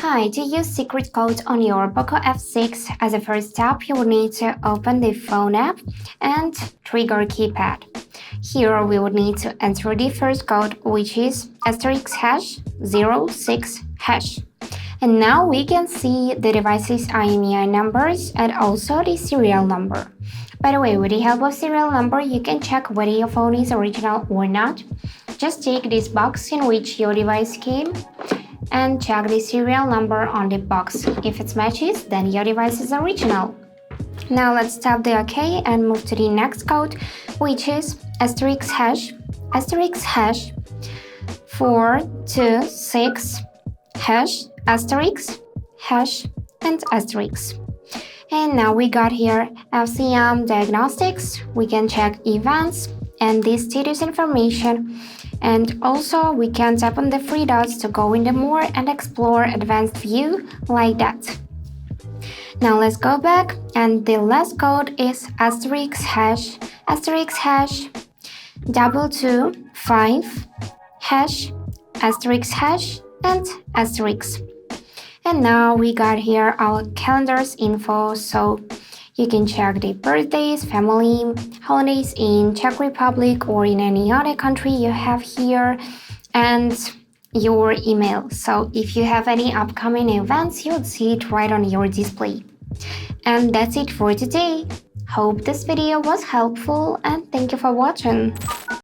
Hi, to use secret code on your POCO F6, as a first step, you will need to open the phone app and trigger keypad. Here we would need to enter the first code, which is *#06#. And now we can see the device's IMEI numbers and also the serial number. By the way, with the help of serial number, you can check whether your phone is original or not. Just take this box in which your device came and check the serial number on the box. If it matches, then your device is original. Now let's tap the OK and move to the next code, which is *#426# and asterisk. And now we got here FCM Diagnostics. We can check events and the status information. And also we can tap on the three dots to go in the more and explore advanced view like that. Now let's go back, and the last code is *#225# and asterisk. And now we got here our calendar's info, so you can check the birthdays, family, holidays in Czech Republic or in any other country you have here, and your email. So if you have any upcoming events, you'll see it right on your display. And that's it for today. Hope this video was helpful and thank you for watching.